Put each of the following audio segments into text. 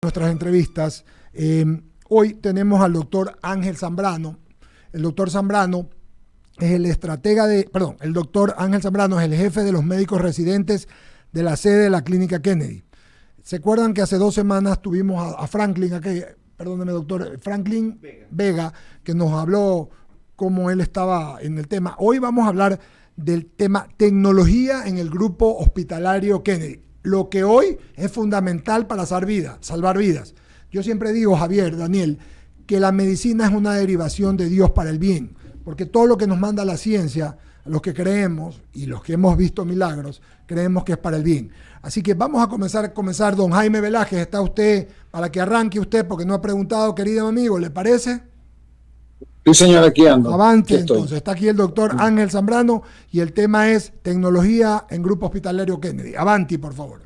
Nuestras entrevistas. Hoy tenemos al doctor Ángel Zambrano. El doctor Zambrano es el doctor Ángel Zambrano es el jefe de los médicos residentes de la sede de la Clínica Kennedy. ¿Se acuerdan que hace 2 semanas tuvimos a Franklin, perdóneme doctor, Franklin Vega, que nos habló cómo él estaba en el tema? Hoy vamos a hablar del tema tecnología en el grupo hospitalario Kennedy. Lo que hoy es fundamental para salvar vidas. Yo siempre digo, Javier, Daniel, que la medicina es una derivación de Dios para el bien, porque todo lo que nos manda la ciencia, los que creemos y los que hemos visto milagros, creemos que es para el bien. Así que vamos a comenzar. Don Jaime Velázquez, está usted para que arranque usted, porque no ha preguntado, querido amigo, ¿le parece? Sí, señor, aquí ando. Avante, entonces. Está aquí el doctor Ángel Zambrano y el tema es tecnología en Grupo Hospitalario Kennedy. Avanti, por favor.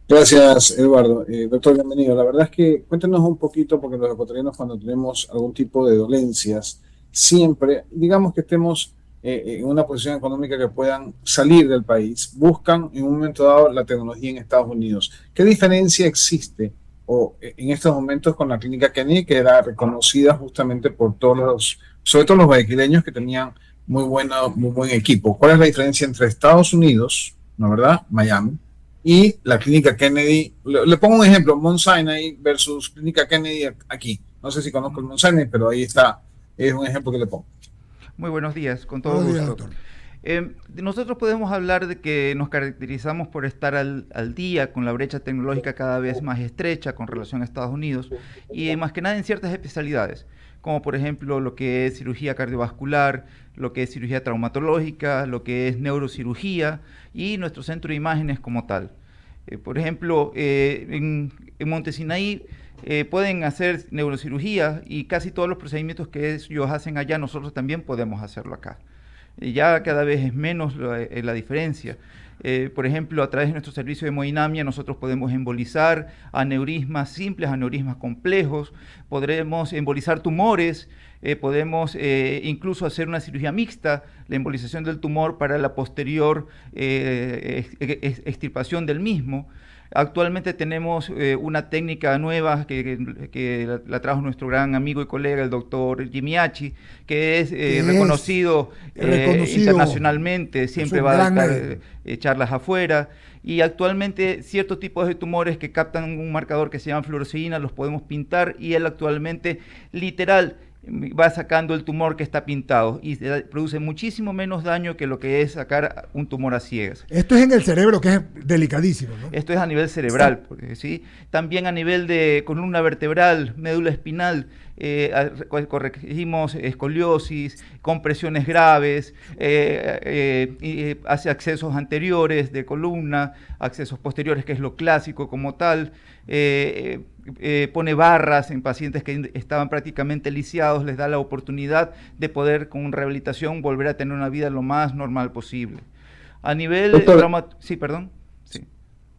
Gracias, Eduardo. Doctor, bienvenido. La verdad es que cuéntenos un poquito, porque los ecuatorianos cuando tenemos algún tipo de dolencias, siempre, digamos que estemos en una posición económica que puedan salir del país, buscan en un momento dado la tecnología en Estados Unidos. ¿Qué diferencia existe en estos momentos con la clínica Kennedy, que era reconocida justamente por sobre todo los guayaquileños que tenían muy buen equipo? ¿Cuál es la diferencia entre Estados Unidos, ¿no verdad? Miami, y la clínica Kennedy? Le pongo un ejemplo, Mount Sinai versus clínica Kennedy aquí. No sé si conozco el Mount Sinai, pero ahí está, es un ejemplo que le pongo. Muy buenos días, con todo gusto. Doctor. Nosotros podemos hablar de que nos caracterizamos por estar al día con la brecha tecnológica cada vez más estrecha con relación a Estados Unidos y más que nada en ciertas especialidades, como por ejemplo lo que es cirugía cardiovascular, lo que es cirugía traumatológica, lo que es neurocirugía y nuestro centro de imágenes como tal. Por ejemplo, en Montesinaí pueden hacer neurocirugía y casi todos los procedimientos que ellos hacen allá, nosotros también podemos hacerlo acá. Ya cada vez es menos la diferencia. Por ejemplo, a través de nuestro servicio de hemodinamia nosotros podemos embolizar aneurismas simples, aneurismas complejos, podremos embolizar tumores, podemos incluso hacer una cirugía mixta, la embolización del tumor para la posterior extirpación del mismo. Actualmente tenemos una técnica nueva que la trajo nuestro gran amigo y colega, el doctor Jimmy Hachi, que es reconocido internacionalmente, siempre va a dar charlas afuera, y actualmente ciertos tipos de tumores que captan un marcador que se llama fluoresceína los podemos pintar, y él actualmente literal va sacando el tumor que está pintado y produce muchísimo menos daño que lo que es sacar un tumor a ciegas. Esto es en el cerebro, que es delicadísimo, ¿no? Esto es a nivel cerebral, ¿sí? También a nivel de columna vertebral, médula espinal, corregimos escoliosis, compresiones graves, hace accesos anteriores de columna, accesos posteriores, que es lo clásico como tal, pone barras en pacientes que estaban prácticamente lisiados, les da la oportunidad de poder con rehabilitación volver a tener una vida lo más normal posible. A nivel sí, perdón. Sí.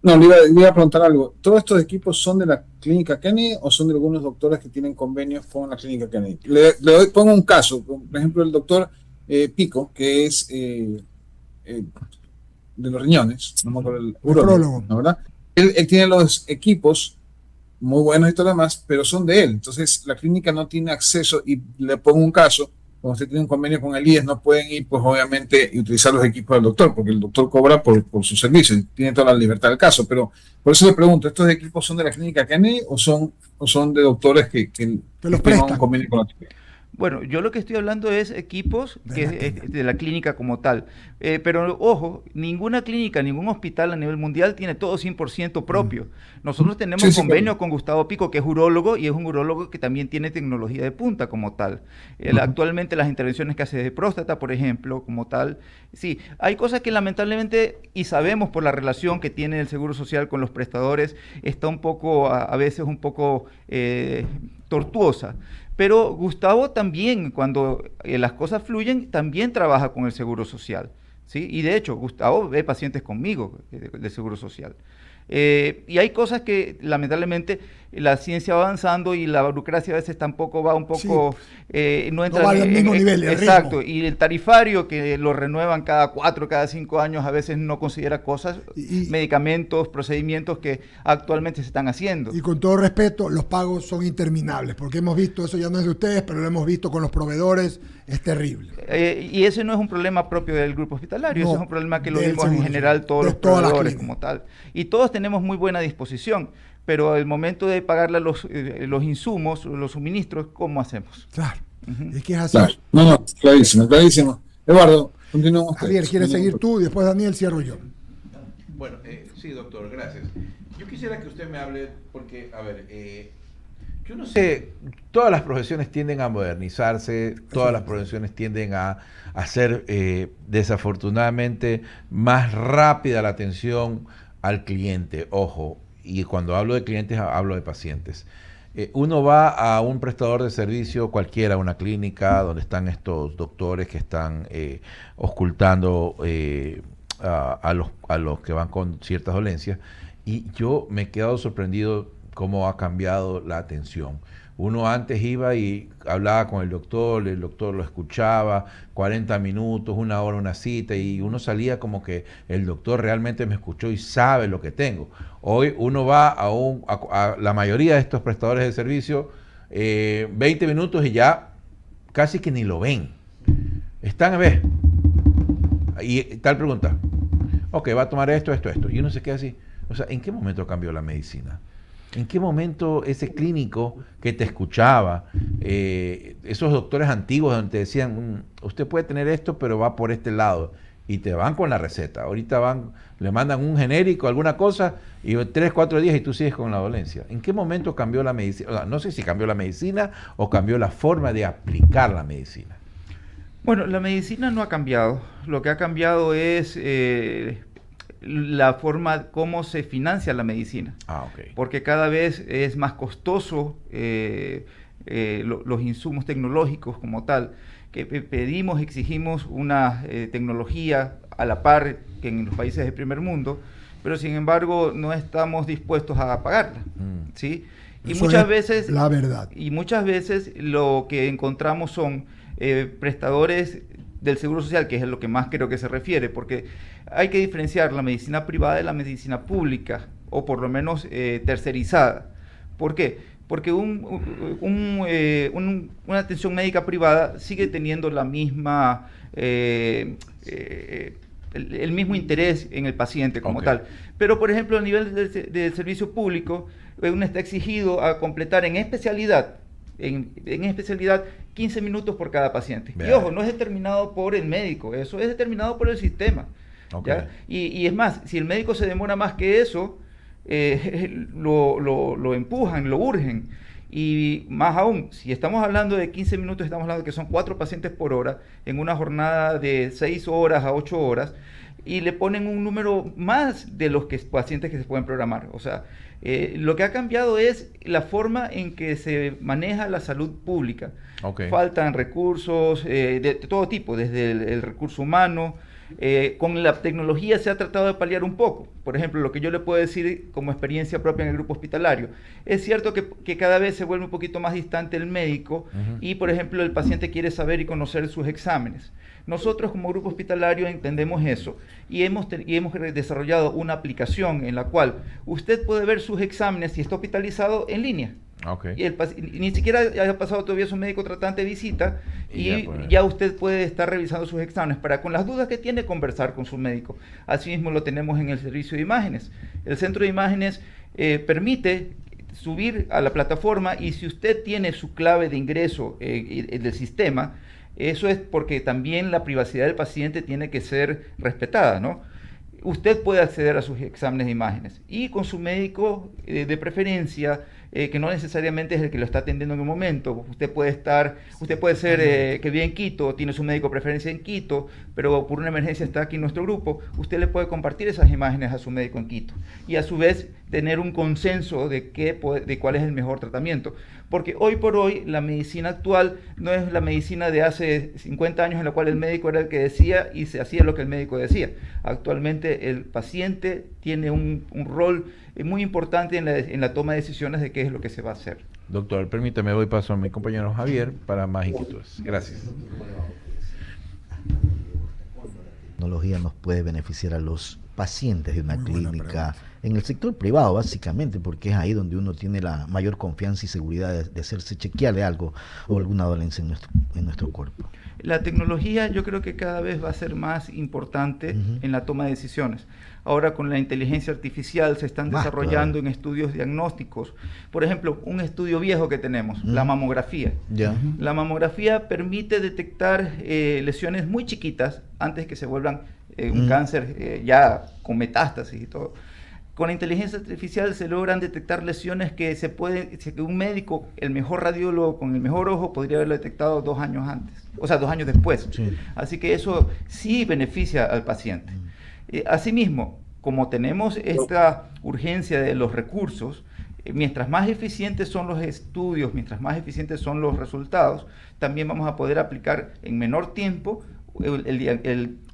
No, le iba a preguntar algo. ¿Todos estos equipos son de la clínica Kennedy o son de algunos doctores que tienen convenios con la clínica Kennedy? Pongo un caso, por ejemplo, el doctor Pico, que es de los riñones, no me acuerdo, el urólogo, ¿no, verdad? Él tiene los equipos muy buenos y todo lo demás, pero son de él. Entonces, la clínica no tiene acceso, y le pongo un caso, cuando usted tiene un convenio con el IES, no pueden ir, pues obviamente, y utilizar los equipos del doctor, porque el doctor cobra por su servicio, y tiene toda la libertad del caso. Pero por eso le pregunto, ¿estos equipos son de la clínica Kennedy o son de doctores que los tengan prestan un convenio con la clínica? Bueno, yo lo que estoy hablando es equipos de la clínica como tal. Pero ojo, ninguna clínica, ningún hospital a nivel mundial tiene todo 100% propio. Nosotros tenemos convenio con Gustavo Pico, que es urólogo, y es un urólogo que también tiene tecnología de punta como tal. Actualmente las intervenciones que hace de próstata, por ejemplo, como tal. Sí, hay cosas que lamentablemente, y sabemos por la relación que tiene el Seguro Social con los prestadores, está un poco, a veces un poco tortuosa. Pero Gustavo también, cuando las cosas fluyen, también trabaja con el Seguro Social, ¿sí? Y de hecho, Gustavo ve pacientes conmigo de Seguro Social. Y hay cosas que lamentablemente la ciencia va avanzando y la burocracia a veces tampoco va un poco, no entra no va al mismo nivel, el exacto, ritmo. y el tarifario que lo renuevan cada 4, cada 5 años, a veces no considera cosas, medicamentos, procedimientos que actualmente se están haciendo. Y con todo respeto, los pagos son interminables, porque hemos visto, eso ya no es de ustedes, pero lo hemos visto con los proveedores, es terrible. Y ese no es un problema propio del grupo hospitalario, No, ese es un problema que lo del vimos en seguro general social, todos de los todas las proveedores clínicas. como tal. Y todos tenemos muy buena disposición, pero al momento de pagarle los insumos, los suministros, ¿cómo hacemos? Claro, Ujú. es que es así. Claro. No, clarísimo, clarísimo. Eduardo, continuamos. Javier, ¿quieres seguir tú? Después Daniel, cierro yo. Bueno, sí, doctor, gracias. Yo quisiera que usted me hable, porque, a ver, yo no sé, todas las profesiones tienden a modernizarse, todas las profesiones tienden a hacer, desafortunadamente, más rápida la atención al cliente. Ojo, y cuando hablo de clientes, hablo de pacientes. Uno va a un prestador de servicio cualquiera, una clínica donde están estos doctores que están ocultando a los que van con ciertas dolencias, y yo me he quedado sorprendido cómo ha cambiado la atención. Uno antes iba y hablaba con el doctor lo escuchaba, 40 minutos, 1 hora, una cita, y uno salía como que el doctor realmente me escuchó y sabe lo que tengo. Hoy uno va a la mayoría de estos prestadores de servicio, 20 minutos y ya casi que ni lo ven. Están a ver. Y tal pregunta. Ok, va a tomar esto. Y uno se queda así. O sea, ¿en qué momento cambió la medicina? ¿En qué momento ese clínico que te escuchaba, esos doctores antiguos donde te decían, usted puede tener esto, pero va por este lado, y te van con la receta? Ahorita le mandan un genérico, alguna cosa, y 3, 4 días y tú sigues con la dolencia. ¿En qué momento cambió la medicina? O sea, no sé si cambió la medicina o cambió la forma de aplicar la medicina. Bueno, la medicina no ha cambiado. Lo que ha cambiado es la forma como se financia la medicina. Ok. Porque cada vez es más costoso los insumos tecnológicos como tal, que exigimos una tecnología a la par que en los países del primer mundo, pero sin embargo no estamos dispuestos a pagarla, ¿sí? Y Eso muchas es veces la verdad. Y muchas veces lo que encontramos son prestadores del Seguro Social, que es a lo que más creo que se refiere, porque hay que diferenciar la medicina privada de la medicina pública, o por lo menos tercerizada. ¿Por qué? Porque una atención médica privada sigue teniendo la misma, el mismo interés en el paciente como tal. Pero, por ejemplo, a nivel del servicio público, uno está exigido a completar en especialidad, en especialidad 15 minutos por cada paciente. Y ojo, no es determinado por el médico, eso es determinado por el sistema. ¿Ya? Y es más, si el médico se demora más que eso, lo empujan, lo urgen. Y más aún, si estamos hablando de 15 minutos, estamos hablando de que son 4 pacientes por hora, en una jornada de 6 horas a 8 horas, y le ponen un número más de los pacientes que se pueden programar. O sea, lo que ha cambiado es la forma en que se maneja la salud pública. Faltan recursos de todo tipo, desde el recurso humano. Con la tecnología se ha tratado de paliar un poco. Por ejemplo, lo que yo le puedo decir como experiencia propia en el grupo hospitalario, es cierto que cada vez se vuelve un poquito más distante el médico y, por ejemplo, el paciente quiere saber y conocer sus exámenes. Nosotros como grupo hospitalario entendemos eso y hemos desarrollado una aplicación en la cual usted puede ver sus exámenes si está hospitalizado en línea. Y ni siquiera haya pasado todavía su médico tratante de visita y ya usted puede estar revisando sus exámenes para, con las dudas que tiene, conversar con su médico. Asimismo lo tenemos en el servicio de imágenes. El centro de imágenes permite subir a la plataforma, y si usted tiene su clave de ingreso del sistema, eso es porque también la privacidad del paciente tiene que ser respetada, ¿no? Usted puede acceder a sus exámenes de imágenes y con su médico de preferencia que no necesariamente es el que lo está atendiendo en el momento. Usted puede ser que vive en Quito, tiene su médico de preferencia en Quito, pero por una emergencia está aquí en nuestro grupo. Usted le puede compartir esas imágenes a su médico en Quito y a su vez tener un consenso de cuál es el mejor tratamiento. Porque hoy por hoy la medicina actual no es la medicina de hace 50 años en la cual el médico era el que decía y se hacía lo que el médico decía. Actualmente el paciente tiene un rol muy importante en la toma de decisiones de qué es lo que se va a hacer. Doctor, permítame, doy paso a mi compañero Javier para más inquietudes. Gracias. La tecnología nos puede beneficiar a los pacientes de una clínica en el sector privado, básicamente, porque es ahí donde uno tiene la mayor confianza y seguridad de hacerse chequear de algo o alguna dolencia en nuestro cuerpo. La tecnología yo creo que cada vez va a ser más importante en la toma de decisiones. Ahora con la inteligencia artificial se están desarrollando en estudios diagnósticos. Por ejemplo, un estudio viejo que tenemos, la mamografía. La mamografía permite detectar lesiones muy chiquitas antes que se vuelvan un cáncer ya con metástasis y todo. Con la inteligencia artificial se logran detectar lesiones que un médico, el mejor radiólogo con el mejor ojo, podría haberlo detectado 2 años antes, o sea, 2 años después. Sí. Así que eso sí beneficia al paciente. Asimismo, como tenemos esta urgencia de los recursos, mientras más eficientes son los estudios, mientras más eficientes son los resultados, también vamos a poder aplicar en menor tiempo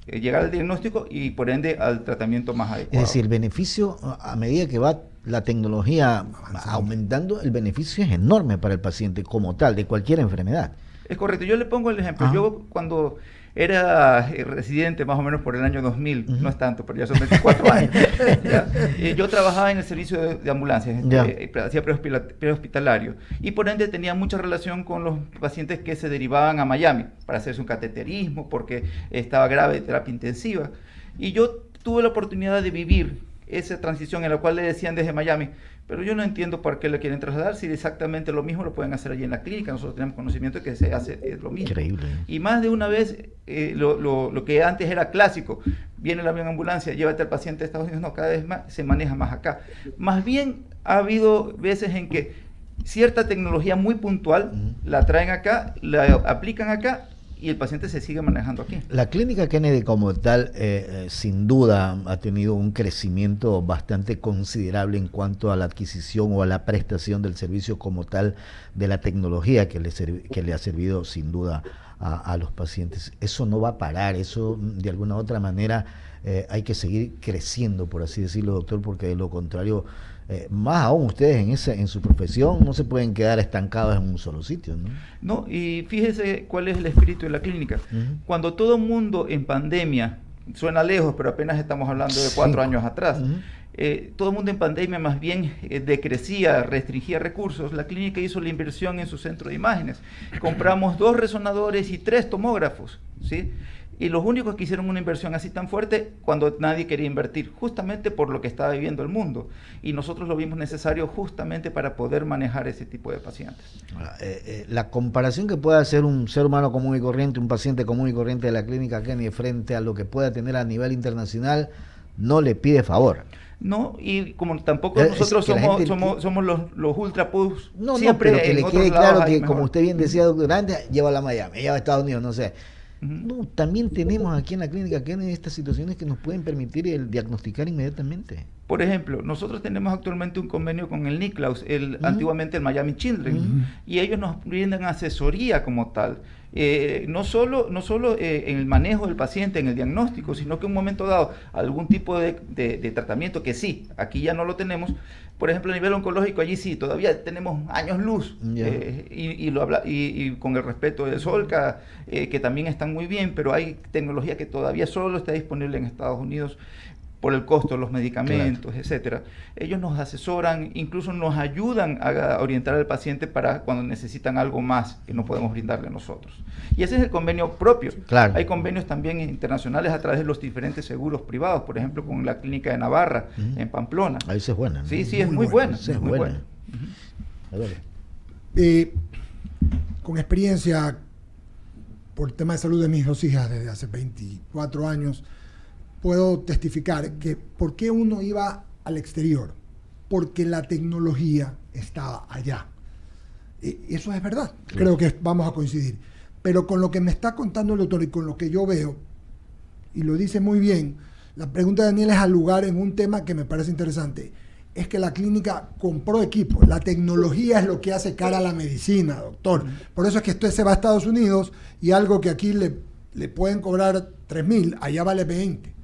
llegar al diagnóstico y por ende al tratamiento más adecuado. Es decir, el beneficio, a medida que va la tecnología aumentando, el beneficio es enorme para el paciente como tal, de cualquier enfermedad. Es correcto. Yo le pongo el ejemplo. Yo cuando era residente, más o menos por el año 2000, no es tanto, pero ya son 24 años, yo trabajaba en el servicio de ambulancias, hacía prehospitalario, y por ende tenía mucha relación con los pacientes que se derivaban a Miami para hacerse un cateterismo, porque estaba grave de terapia intensiva. Y yo tuve la oportunidad de vivir esa transición en la cual le decían desde Miami, pero yo no entiendo por qué le quieren trasladar si exactamente lo mismo lo pueden hacer allí en la clínica. Nosotros tenemos conocimiento de que se hace lo mismo. Increíble. Y más de una vez, lo que antes era clásico, viene la ambulancia, llévate al paciente a Estados Unidos, no, cada vez más se maneja más acá. Más bien ha habido veces en que cierta tecnología muy puntual la traen acá, la aplican acá, y el paciente se sigue manejando aquí. La clínica Kennedy como tal, sin duda, ha tenido un crecimiento bastante considerable en cuanto a la adquisición o a la prestación del servicio como tal de la tecnología que le ha servido sin duda a los pacientes. Eso no va a parar, eso de alguna u otra manera hay que seguir creciendo, por así decirlo, doctor, porque de lo contrario, más aún ustedes en su profesión no se pueden quedar estancados en un solo sitio, ¿no? No, y fíjese cuál es el espíritu de la clínica. Cuando todo el mundo en pandemia, suena lejos, pero apenas estamos hablando de 4 años atrás, todo el mundo en pandemia más bien decrecía, restringía recursos, la clínica hizo la inversión en su centro de imágenes. Compramos 2 resonadores y 3 tomógrafos, ¿sí? Y los únicos que hicieron una inversión así tan fuerte cuando nadie quería invertir, justamente por lo que estaba viviendo el mundo. Y nosotros lo vimos necesario justamente para poder manejar ese tipo de pacientes. La comparación que pueda hacer un ser humano común y corriente, un paciente común y corriente de la clínica Kennedy frente a lo que pueda tener a nivel internacional, no le pide favor. No, y como tampoco nosotros somos los ultra push. No, pero que le quede claro que, como usted bien decía, doctor, antes lleva a Miami, lleva a Estados Unidos, no sé. No, también tenemos aquí en la clínica Kennedy estas situaciones que nos pueden permitir el diagnosticar inmediatamente. Por ejemplo, nosotros tenemos actualmente un convenio con el NICLAUS, antiguamente el Miami Children, y ellos nos brindan asesoría como tal. No solo en el manejo del paciente, en el diagnóstico, sino que en un momento dado algún tipo de tratamiento que sí, aquí ya no lo tenemos. Por ejemplo, a nivel oncológico, allí sí, todavía tenemos años luz, y con el respeto de Solca, que también están muy bien, pero hay tecnología que todavía solo está disponible en Estados Unidos por el costo de los medicamentos, etcétera. Ellos nos asesoran, incluso nos ayudan a orientar al paciente para cuando necesitan algo más que no podemos brindarle nosotros. Y ese es el convenio propio. Claro. Hay convenios también internacionales a través de los diferentes seguros privados, por ejemplo, con la clínica de Navarra, en Pamplona. Ahí se es buena, ¿no? Sí, es muy buena. Sí, es muy buena. Con experiencia por tema de salud de mis 2 hijas desde hace 24 años, puedo testificar que por qué uno iba al exterior, porque la tecnología estaba allá. Y eso es verdad, creo que vamos a coincidir. Pero con lo que me está contando el doctor y con lo que yo veo, y lo dice muy bien, la pregunta de Daniel es al lugar en un tema que me parece interesante. Es que la clínica compró equipo. La tecnología es lo que hace cara a la medicina, doctor. Por eso es que usted se va a Estados Unidos y algo que aquí le pueden cobrar 3.000, allá vale 20.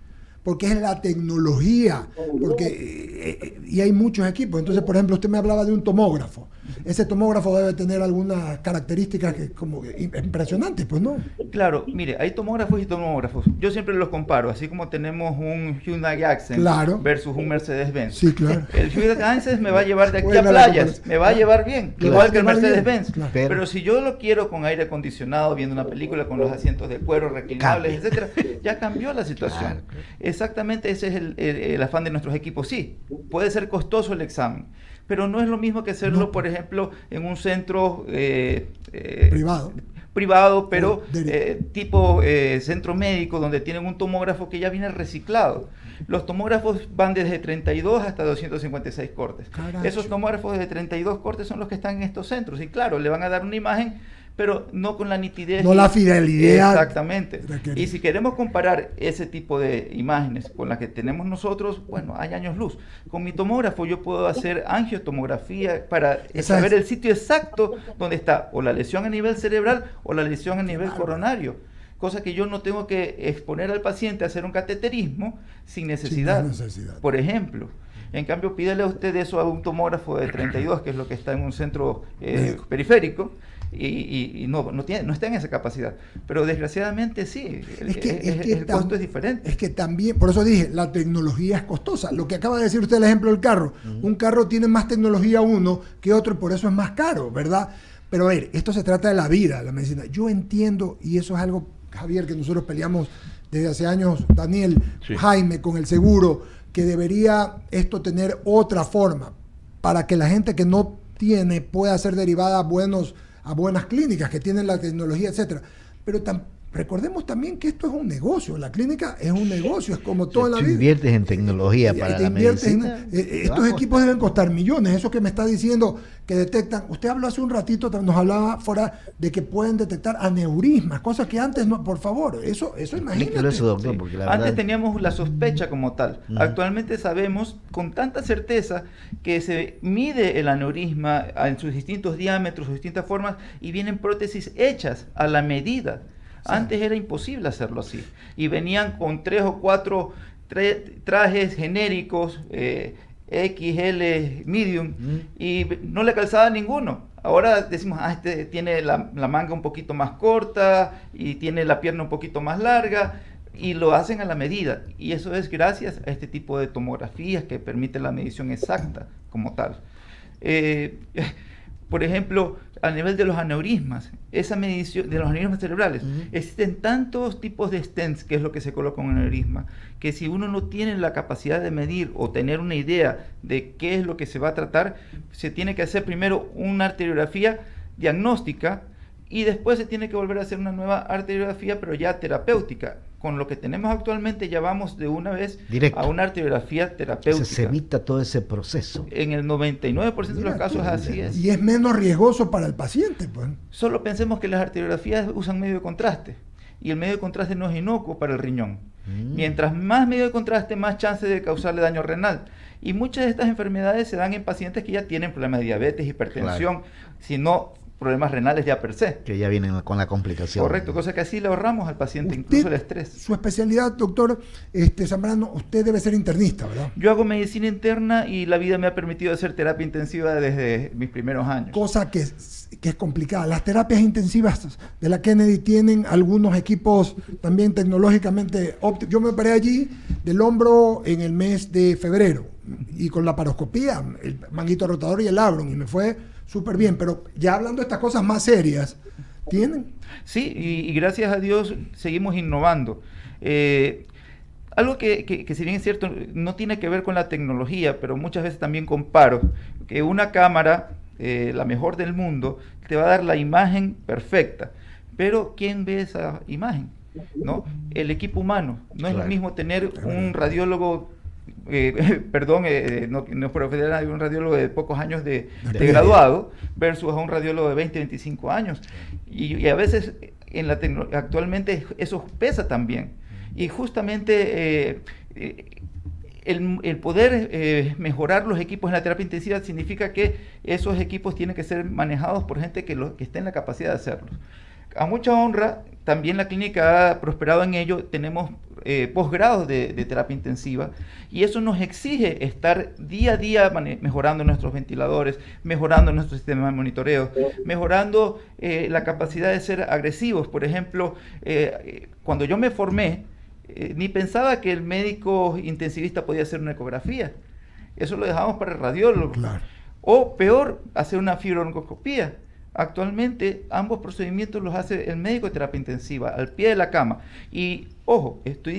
Porque es la tecnología. Y hay muchos equipos. Entonces, por ejemplo, usted me hablaba de un tomógrafo. Ese tomógrafo debe tener algunas características que como impresionantes, pues, ¿no? Claro, mire, hay tomógrafos y tomógrafos. Yo siempre los comparo, así como tenemos un Hyundai Accent versus un Mercedes-Benz. Sí, claro. El Hyundai Accent me va a llevar de aquí a Buena playas, me va a llevar bien, Claro. igual que el Claro. Mercedes-Benz. Claro. Pero si yo lo quiero con aire acondicionado, viendo una película con los asientos de cuero reclinables, etcétera, ya cambió la situación. Claro. Exactamente ese es el afán de nuestros equipos. Sí, puede ser costoso el examen, pero no es lo mismo que hacerlo, por ejemplo, en un centro privado, pero tipo centro médico, donde tienen un tomógrafo que ya viene reciclado. Los tomógrafos van desde 32 hasta 256 cortes. Caracho. Esos tomógrafos de 32 cortes son los que están en estos centros. Y claro, le van a dar una imagen, pero no con la nitidez. No la fidelidad. Exactamente. Y si queremos comparar ese tipo de imágenes con las que tenemos nosotros, bueno, hay años luz. Con mi tomógrafo yo puedo hacer angiotomografía para saber el sitio exacto donde está o la lesión a nivel cerebral o la lesión a nivel coronario. Cosa que yo no tengo que exponer al paciente a hacer un cateterismo sin necesidad. Por ejemplo. En cambio, pídele a usted eso a un tomógrafo de 32, que es lo que está en un centro periférico, y no está en esa capacidad. Pero desgraciadamente sí, el costo es diferente. Es que también, por eso dije, la tecnología es costosa. Lo que acaba de decir usted, el ejemplo del carro. Un carro tiene más tecnología uno que otro, y por eso es más caro, ¿verdad? Pero a ver, esto se trata de la vida, la medicina. Yo entiendo, y eso es algo, Javier, que nosotros peleamos desde hace años, Daniel, sí. Jaime, con el seguro, que debería esto tener otra forma para que la gente que no tiene pueda ser derivada a buenas clínicas que tienen la tecnología, etcétera. Pero recordemos también que esto es un negocio. La clínica es un negocio, es como toda la vida. Si inviertes en tecnología para la medicina. Estos equipos deben costar millones. Eso que me está diciendo que detectan. Usted habló hace un ratito, nos hablaba fuera de que pueden detectar aneurismas, cosas que antes no. Por favor, eso imagínate. Eso, doctor, porque la antes verdad... teníamos la sospecha como tal. Actualmente sabemos con tanta certeza que se mide el aneurisma en sus distintos diámetros, sus distintas formas, y vienen prótesis hechas a la medida. Sí. Antes era imposible hacerlo así. Y venían con 3 o 4 trajes genéricos, XL, medium, y no le calzaba ninguno. Ahora decimos, este tiene la manga un poquito más corta y tiene la pierna un poquito más larga, y lo hacen a la medida. Y eso es gracias a este tipo de tomografías que permiten la medición exacta como tal. Por ejemplo, a nivel de los aneurismas, esa medición de los aneurismas cerebrales, existen tantos tipos de stents, que es lo que se coloca en un aneurisma, que si uno no tiene la capacidad de medir o tener una idea de qué es lo que se va a tratar, se tiene que hacer primero una arteriografía diagnóstica y después se tiene que volver a hacer una nueva arteriografía, pero ya terapéutica. Con lo que tenemos actualmente ya vamos de una vez directo a una arteriografía terapéutica. Se evita todo ese proceso. En el 99% de los casos así es. Y es menos riesgoso para el paciente, pues. Solo pensemos que las arteriografías usan medio de contraste, y el medio de contraste no es inocuo para el riñón. Mientras más medio de contraste, más chance de causarle daño renal. Y muchas de estas enfermedades se dan en pacientes que ya tienen problemas de diabetes, hipertensión, sino problemas renales ya per se. Que ya vienen con la complicación. Correcto, cosa que así le ahorramos al paciente, incluso el estrés. Su especialidad, doctor Zambrano, usted debe ser internista, ¿verdad? Yo hago medicina interna y la vida me ha permitido hacer terapia intensiva desde mis primeros años. Cosa que es complicada. Las terapias intensivas de la Kennedy tienen algunos equipos también tecnológicamente óptimos. Yo me operé allí del hombro en el mes de febrero y con la paroscopía, el manguito rotador y el labrum, y me fue súper bien, pero ya hablando de estas cosas más serias, ¿tienen? Sí, y gracias a Dios seguimos innovando. Algo que si bien es cierto, no tiene que ver con la tecnología, pero muchas veces también comparo, que una cámara, la mejor del mundo, te va a dar la imagen perfecta, pero ¿quién ve esa imagen? ¿No? El equipo humano. No es lo mismo tener un radiólogo no por ofender a un radiólogo de pocos años de graduado versus a un radiólogo de 20, 25 años. Y a veces actualmente eso pesa también. Y justamente el poder mejorar los equipos en la terapia intensiva significa que esos equipos tienen que ser manejados por gente que esté en la capacidad de hacerlos. A mucha honra, también la clínica ha prosperado en ello. Tenemos posgrados de terapia intensiva y eso nos exige estar día a día mejorando nuestros ventiladores, mejorando nuestro sistema de monitoreo, mejorando la capacidad de ser agresivos. Por ejemplo, cuando yo me formé, ni pensaba que el médico intensivista podía hacer una ecografía. Eso lo dejamos para el radiólogo. Claro. O peor, hacer una fibroncoscopía. Actualmente ambos procedimientos los hace el médico de terapia intensiva al pie de la cama. Y ojo, no estoy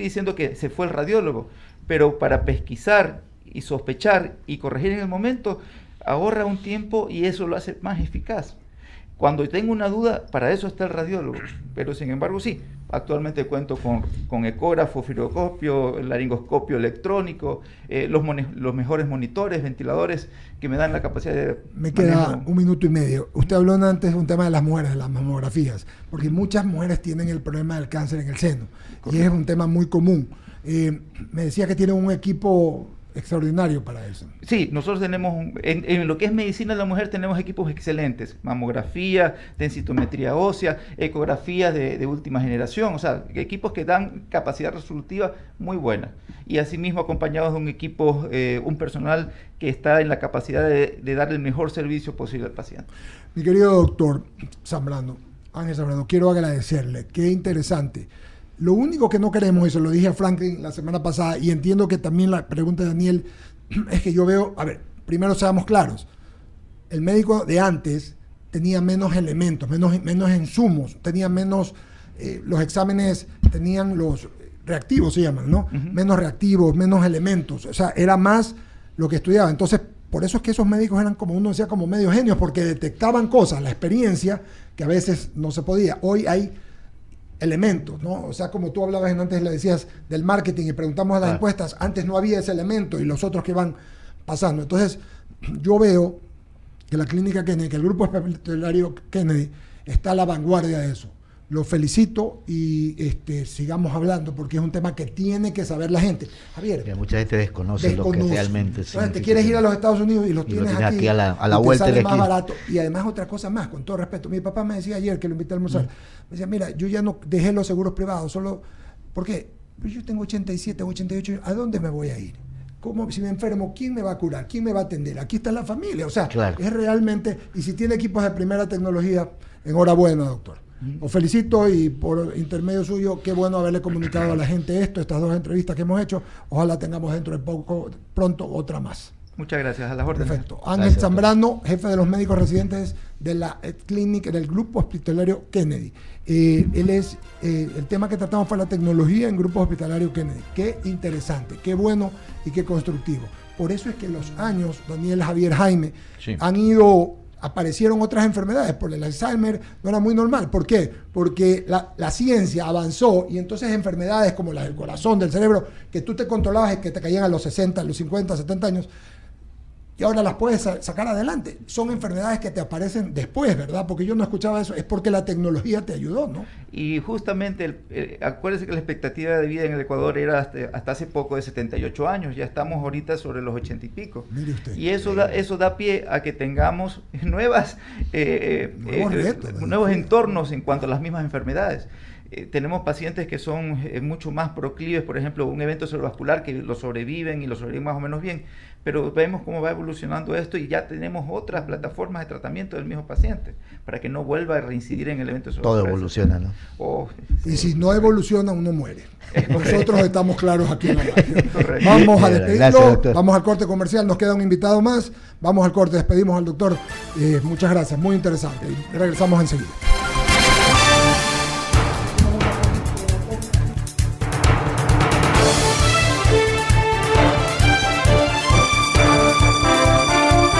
diciendo que se fue el radiólogo, pero para pesquisar y sospechar y corregir en el momento ahorra un tiempo y eso lo hace más eficaz. Cuando tengo una duda, para eso está el radiólogo. Pero sin embargo, sí, actualmente cuento con ecógrafo, fibroskopio, laringoscopio electrónico, los mejores monitores, ventiladores que me dan la capacidad de... Me queda 1 minuto y medio. Usted habló antes de un tema de las mujeres, de las mamografías, porque muchas mujeres tienen el problema del cáncer en el seno. Correcto. Y es un tema muy común. Me decía que tienen un equipo extraordinario para eso. Sí, nosotros tenemos, en lo que es medicina de la mujer, tenemos equipos excelentes, mamografía, densitometría ósea, ecografías de última generación, o sea, equipos que dan capacidad resolutiva muy buena. Y asimismo acompañados de un equipo, un personal que está en la capacidad de darle el mejor servicio posible al paciente. Mi querido doctor Zambrano, Ángel Zambrano, quiero agradecerle, qué interesante. Lo único que no queremos, y se lo dije a Franklin la semana pasada, y entiendo que también la pregunta de Daniel, es que yo veo, a ver, primero seamos claros, el médico de antes tenía menos elementos, menos insumos, tenía menos, los exámenes tenían los reactivos, se llaman, ¿no? Uh-huh. Menos reactivos, menos elementos, o sea, era más lo que estudiaba. Entonces, por eso es que esos médicos eran, como uno decía, como medio genios, porque detectaban cosas, la experiencia, que a veces no se podía. Hoy hay elementos, ¿no? O sea, como tú hablabas antes, le decías del marketing y preguntamos a las encuestas, antes no había ese elemento y los otros que van pasando. Entonces, yo veo que la clínica Kennedy, que el grupo hospitalario Kennedy está a la vanguardia de eso. Lo felicito y sigamos hablando porque es un tema que tiene que saber la gente. Javier, que mucha gente desconoce lo que realmente significa. Te quieres ir a los Estados Unidos y los tienes aquí a la vuelta te sale de más aquí. Barato. Y además otra cosa más, con todo respeto. Mi papá me decía ayer que lo invité a almorzar. Me decía, mira, yo ya no dejé los seguros privados, solo porque yo tengo 87, 88 años, ¿a dónde me voy a ir? ¿Cómo, si me enfermo, quién me va a curar? ¿Quién me va a atender? Aquí está la familia. O sea, claro. Es realmente, y si tiene equipos de primera tecnología, enhorabuena, doctor. Os felicito y por intermedio suyo, qué bueno haberle comunicado a la gente estas 2 entrevistas que hemos hecho. Ojalá tengamos dentro de pronto otra más. Muchas gracias, a las órdenes. Perfecto. Ángel Zambrano, jefe de los médicos residentes de la clínica del grupo hospitalario Kennedy. Él es, el tema que tratamos fue la tecnología en grupo hospitalario Kennedy. Qué interesante, qué bueno y qué constructivo. Por eso es que los años, Daniel, Javier, Jaime, aparecieron otras enfermedades, porque el Alzheimer no era muy normal. ¿Por qué? Porque la ciencia avanzó y entonces enfermedades como las del corazón, del cerebro, que tú te controlabas y que te caían a los 60, a los 50, 70 años, y ahora las puedes sacar adelante. Son enfermedades que te aparecen después, ¿verdad? Porque yo no escuchaba eso, es porque la tecnología te ayudó, ¿no? Y justamente, acuérdense que la expectativa de vida en el Ecuador era hasta hace poco de 78 años, ya estamos ahorita sobre los 80 y pico. Mire usted. Y eso da pie a que tengamos nuevos entornos en cuanto a las mismas enfermedades. Tenemos pacientes que son mucho más proclives, por ejemplo, un evento cerebrovascular que lo sobreviven y lo sobreviven más o menos bien, pero vemos cómo va evolucionando esto y ya tenemos otras plataformas de tratamiento del mismo paciente para que no vuelva a reincidir en el evento cerebrovascular. Todo evoluciona, ¿no? Y si no evoluciona, uno muere. Nosotros estamos claros aquí en la radio. Vamos a despedirlo, vamos al corte comercial, nos queda un invitado más, vamos al corte, despedimos al doctor. Muchas gracias, muy interesante. Y regresamos enseguida.